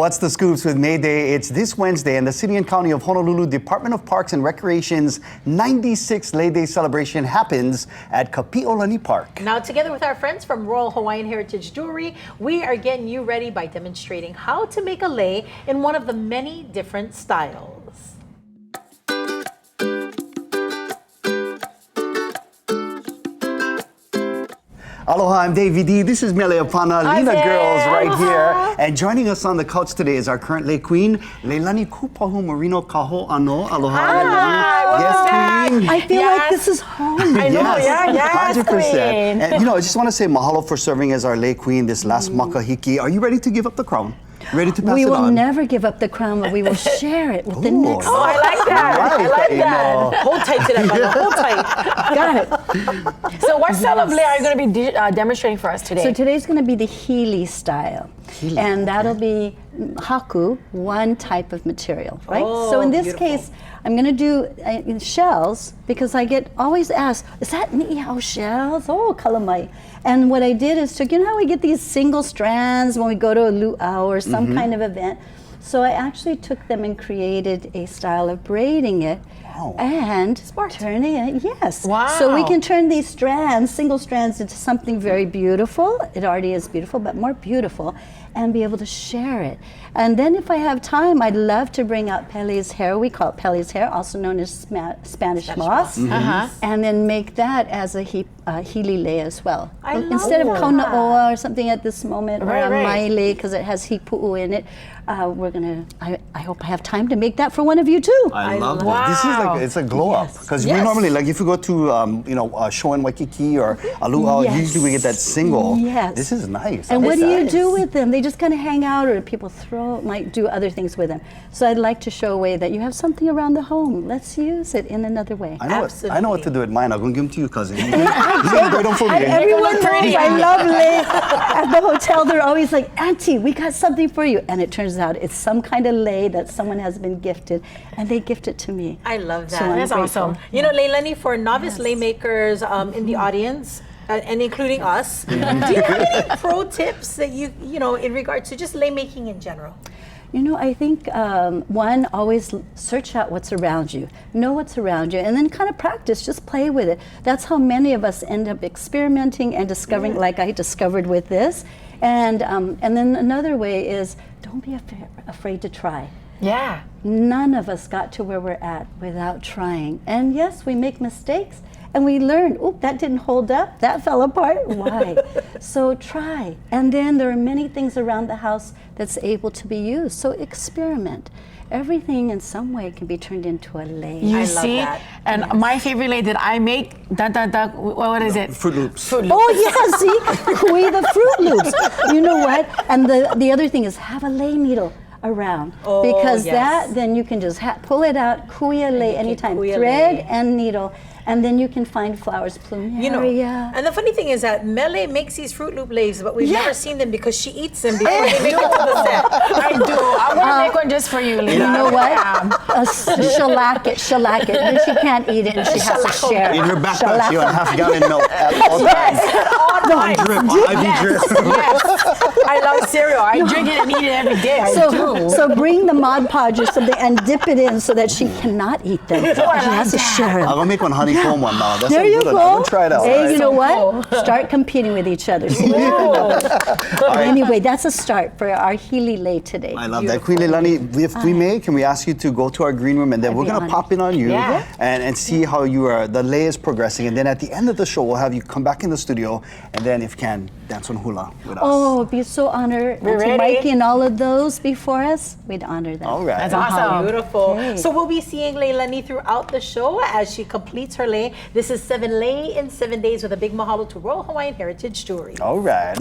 what's the scoops with May Day? It's this Wednesday, and the City and County of Honolulu Department of Parks and Recreation's 96th Lei Day celebration happens at Kapi'olani Park. Now, together with our friends from Royal Hawaiian Heritage Jewelry, we are getting you ready by demonstrating how to make a lei in one of the many different styles. Aloha, I'm Davey D. This is Mele Apana, Lina Girls right here. And joining us on the couch today is our current Lei Queen, Leilani Ku, pahu-Marino, Kaho'a no. Aloha, Leilani. Yes, Queen. I feel like this is home. I know, yes, 100%. Queen. And I just want to say mahalo for serving as our Lei Queen this last makahiki. Are you ready to give up the crown? Ready to pass We it will on? never give up the crown, but we will share it with the next. Oh, I like that. Right, I like that. Hold tight to that, Mama. Hold tight. Got it. So what style of lei are you going to be demonstrating for us today? So today's going to be the Hili style. Hili, and that'll be haku, one type of material, right? Oh, so in this beautiful. case, I'm going to do shells because I get always asked, is that ni'ihau shells? Oh, kalamai. And what I did is took, you know how we get these single strands when we go to a luau or some kind of event? So I actually took them and created a style of braiding it and turning it, yes. Wow. So we can turn these strands, single strands, into something very beautiful. It already is beautiful, but more beautiful, and be able to share it. And then if I have time, I'd love to bring out Pele's hair. We call it Pele's hair, also known as Spanish moss. And then make that as a Hili Lei as well. Instead of Kaunaoa or something at this moment, or a Maile, because it has hipu'u in it, we're gonna, I hope I have time to make that for one of you too. I love that. This is like, it's a glow up. Because we normally, like if you go to, a show in Waikiki or a luau, usually we get that single. Yes. This is nice. And what do you do with them? They just kind of hang out, or people might do other things with them. So I'd like to show a way that you have something around the home. Let's use it in another way. I know what to do with mine. I'm going to give them to you, cousin. You can braid them for me. Everyone knows I love lei. At the hotel, they're always like, Auntie, we got something for you. And it turns out it's some kind of lei that someone has been gifted, and they gift it to me. I love that. So I'm That's grateful. awesome. You know, Leilani, for novice lei makers in the audience, and including us, do you have any pro tips that you know, in regards to just lei making in general? You know, I think one, always search out what's around you, know what's around you, and then kind of practice, just play with it. That's how many of us end up experimenting and discovering, like I discovered with this. And then another way is, don't be afraid to try. Yeah. None of us got to where we're at without trying. And yes, we make mistakes, and we learn, oop, that didn't hold up, that fell apart, why? So try. And then there are many things around the house that's able to be used, so experiment. Everything in some way can be turned into a lei. You see? that. And my favorite lei that I make, what is it? Fruit Loops. Fruit Loops. Oh yeah, see, kui the Fruit Loops. You know what? And the other thing is have a lei needle around, because that then you can just pull it out, kui a lei anytime, thread and needle. And then you can find flowers, plumeria. You know, and the funny thing is that Mele makes these Fruit Loop leis, but we've never seen them because she eats them before they make it to the set. I do. I want to make one just for you, Lina. You know what? Shellac it. Then she can't eat it and she has to share. In her backpack, she on half-gallon milk at all times. IV drip. Yes. I love cereal. I drink it and eat it every day. I do. So bring the Mod Podge or something and dip it in so that she cannot eat them. She has to share I'm them. going to make one honeycomb one now. That's There you go. I'm going to try it out. Hey, you know what? Start competing with each other. Anyway, that's a start for our Hili Lei today. I love that. Queen Leilani, if we may, can we ask you to go to our green room, and then we're going to pop in on you and see how the lei is progressing. And then at the end of the show, we'll have you come back in the studio, and then if you can, dance on hula with us. Oh, be so honored. We're to ready. Mikey and all of those before us, we'd honor them. All right. That's awesome. Beautiful. Okay. So we'll be seeing Leilani throughout the show as she completes her lei. This is 7 lei in 7 days with a big mahalo to Royal Hawaiian Heritage Jewelry. All right.